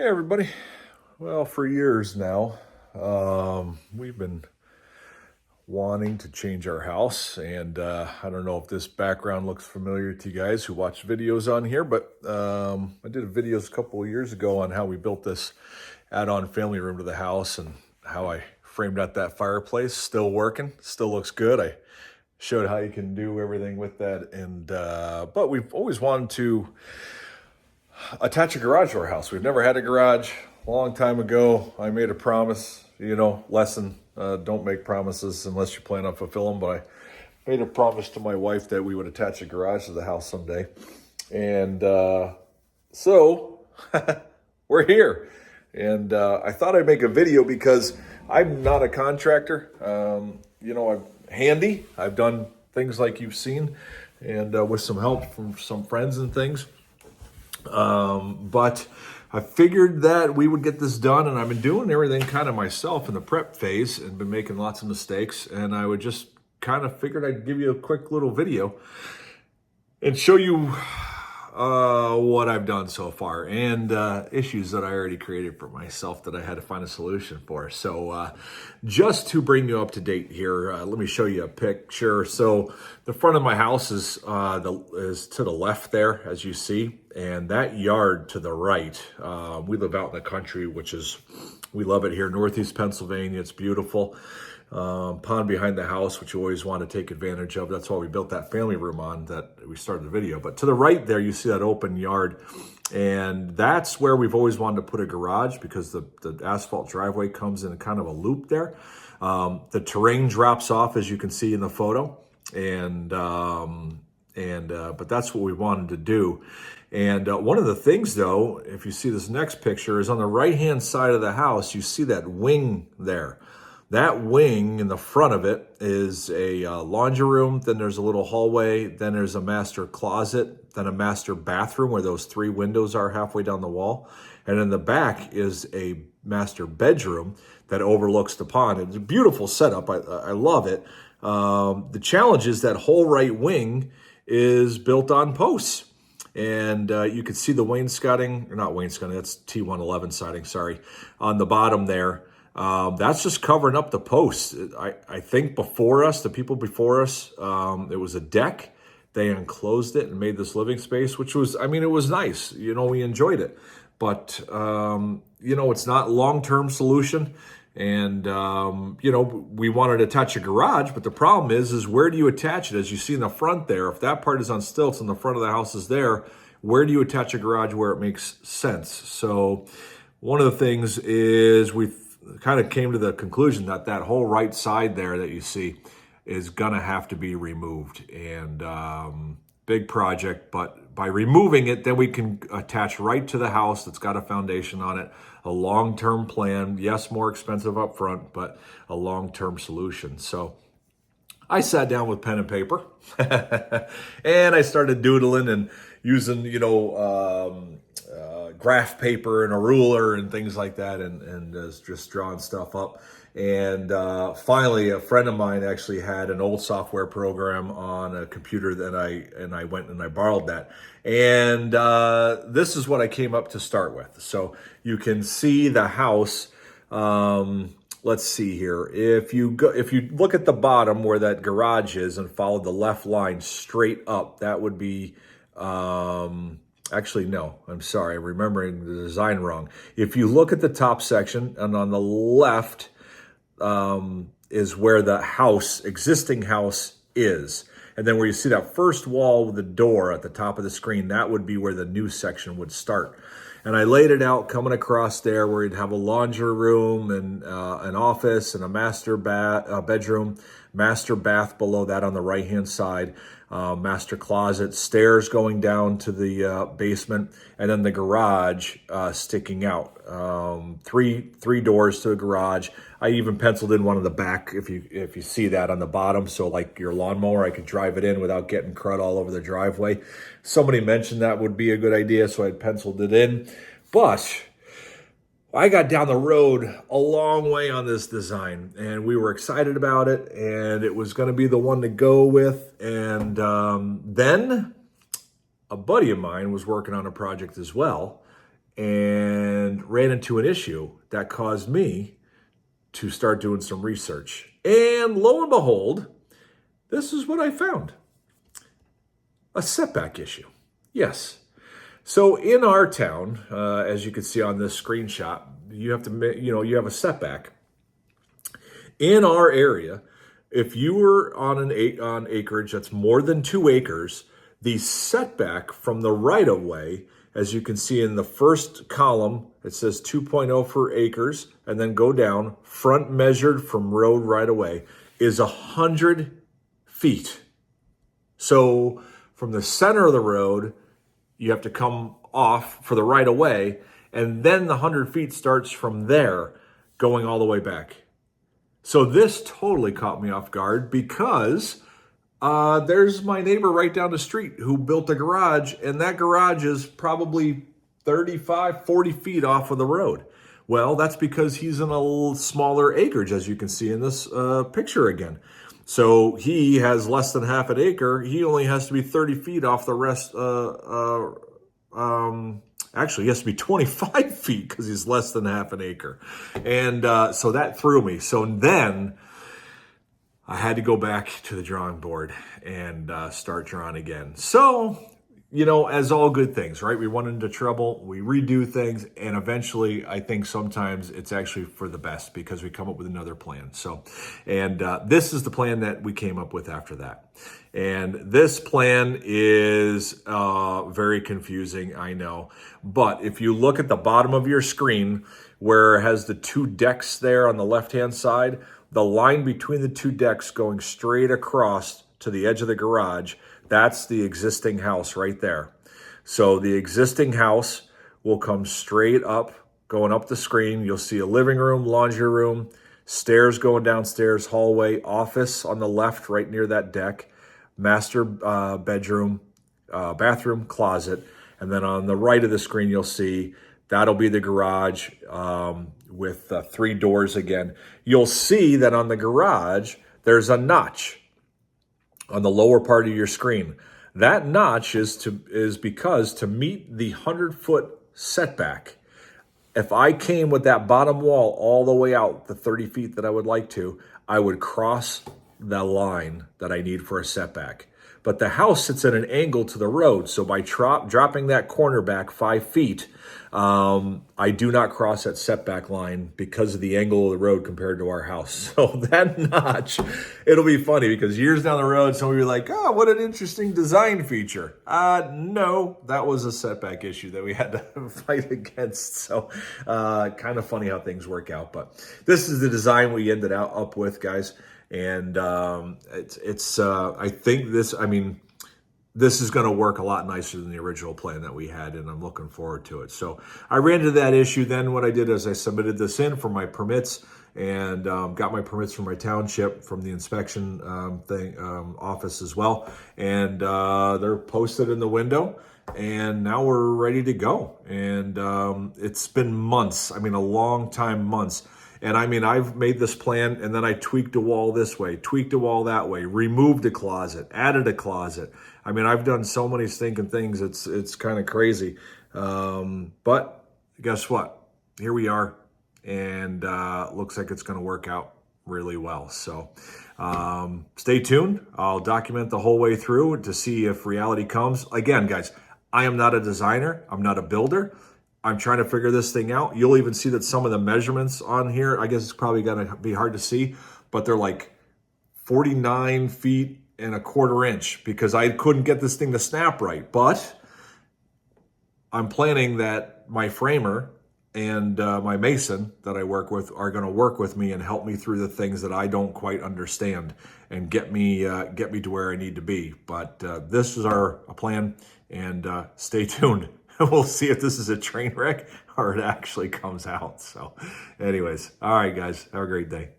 Hey everybody. Well, for years now, we've been wanting to change our house, and I don't know if this background looks familiar to you guys who watch videos on here, but I did a video a couple of years ago on how we built this add-on family room to the house and how I framed out that fireplace. Still working, still looks good. I showed how you can do everything with that, and but we've always wanted to attach a garage to our house. We've never had a garage. A long time ago, I made a promise, lesson. Don't make promises unless you plan on fulfilling them. But I made a promise to my wife that we would attach a garage to the house someday. And so we're here. And I thought I'd make a video because I'm not a contractor. I'm handy. I've done things like you've seen and with some help from some friends and things. But I figured that we would get this done, and I've been doing everything kind of myself in the prep phase and been making lots of mistakes, and I would just kind of figured I'd give you a quick little video and show you what I've done so far and issues that I already created for myself that I had to find a solution for. So just to bring you up to date here, let me show you a picture. So the front of my house is to the left there, as you see, and that yard to the right. We live out in the country, we love it here, Northeast Pennsylvania. It's beautiful. Pond behind the house, which you always want to take advantage of. That's why we built that family room on that we started the video. But to the right there, you see that open yard. And that's where we've always wanted to put a garage because the asphalt driveway comes in kind of a loop there. The terrain drops off, as you can see in the photo. But that's what we wanted to do. And one of the things, though, if you see this next picture, is on the right-hand side of the house, you see that wing there. That wing in the front of it is a laundry room, then there's a little hallway, then there's a master closet, then a master bathroom where those 3 windows are halfway down the wall. And in the back is a master bedroom that overlooks the pond. It's a beautiful setup. I love it. The challenge is that whole right wing is built on posts. And you can see the wainscoting, or not wainscoting, that's T111 siding, sorry, on the bottom there. That's just covering up the posts. I think the people before us, it was a deck. They enclosed it and made this living space, which was, it was nice. We enjoyed it. But, it's not a long-term solution. And, we wanted to attach a garage, but the problem is where do you attach it? As you see in the front there, if that part is on stilts and the front of the house is there, where do you attach a garage where it makes sense? So one of the things is we've kind of came to the conclusion that whole right side there that you see is gonna have to be removed, and big project, but by removing it, then we can attach right to the house that's got a foundation on it, a long-term plan. Yes, more expensive up front, but a long-term solution. So I sat down with pen and paper and I started doodling and using, graph paper and a ruler and things like that, and just drawing stuff up. And finally, a friend of mine actually had an old software program on a computer that I went and I borrowed that. And this is what I came up to start with. So you can see the house. Let's see here. If you look at the bottom where that garage is and follow the left line straight up, that would be. Actually, no, I'm sorry. I'm remembering the design wrong. If you look at the top section, and on the left is where the existing house is. And then where you see that first wall with the door at the top of the screen, that would be where the new section would start. And I laid it out coming across there where you'd have a laundry room and an office and a master bedroom, master bath below that on the right-hand side, master closet, stairs going down to the basement, and then the garage sticking out. Three doors to the garage. I even penciled in one in the back if you see that on the bottom. So like your lawnmower, I could drive it in without getting crud all over the driveway. Somebody mentioned that would be a good idea, so I penciled it in. But I got down the road a long way on this design, and we were excited about it, and it was going to be the one to go with. And then a buddy of mine was working on a project as well, and ran into an issue that caused me to start doing some research. And lo and behold, this is what I found. A setback issue. Yes. So in our town, as you can see on this screenshot, you have a setback. In our area, if you were on acreage that's more than 2 acres, the setback from the right-of-way, as you can see in the first column, it says 2.0 for acres, and then go down, front measured from road right-of-way, is 100 feet. So from the center of the road, you have to come off for the right-of-way, and then the 100 feet starts from there, going all the way back. So this totally caught me off guard because there's my neighbor right down the street who built a garage, and that garage is probably 35, 40 feet off of the road. Well, that's because he's in a little smaller acreage, as you can see in this picture again. So he has less than half an acre. He only has to be 30 feet off the rest. Actually, he has to be 25 feet because he's less than half an acre. And so that threw me. So then I had to go back to the drawing board and start drawing again. So, as all good things, right? We run into trouble, we redo things, and eventually I think sometimes it's actually for the best because we come up with another plan. So, and this is the plan that we came up with after that. And this plan is very confusing, I know. But if you look at the bottom of your screen where it has the 2 decks there on the left-hand side, the line between the 2 decks going straight across to the edge of the garage, that's the existing house right there. So the existing house will come straight up, going up the screen. You'll see a living room, laundry room, stairs going downstairs, hallway, office on the left right near that deck, master bedroom, bathroom, closet. And then on the right of the screen, you'll see that'll be the garage with 3 doors again. You'll see that on the garage, there's a notch on the lower part of your screen. That notch is because to meet the 100-foot setback, if I came with that bottom wall all the way out the 30 feet that I would like to, I would cross the line that I need for a setback. But the house sits at an angle to the road. So by dropping that corner back 5 feet, I do not cross that setback line because of the angle of the road compared to our house. So that notch, it'll be funny because years down the road, somebody will be like, oh, what an interesting design feature. No, that was a setback issue that we had to fight against. So kind of funny how things work out. But this is the design we ended up with, guys. And I think this is going to work a lot nicer than the original plan that we had, and I'm looking forward to it. So I ran into that issue. Then what I did is I submitted this in for my permits and got my permits from my township, from the inspection office as well. And they're posted in the window. And now we're ready to go. And it's been months. A long time, months. And I've made this plan, and then I tweaked a wall this way, tweaked a wall that way, removed a closet, added a closet. I've done so many stinking things. It's kind of crazy. But guess what? Here we are, and looks like it's going to work out really well. So stay tuned. I'll document the whole way through to see if reality comes. Again, guys, I am not a designer. I'm not a builder. I'm trying to figure this thing out. You'll even see that some of the measurements on here, I guess it's probably going to be hard to see, but they're like 49 feet and a quarter inch because I couldn't get this thing to snap right. But I'm planning that my framer and my mason that I work with are going to work with me and help me through the things that I don't quite understand and get me to where I need to be. But this is our plan, and stay tuned. We'll see if this is a train wreck or it actually comes out. So anyways, all right, guys, have a great day.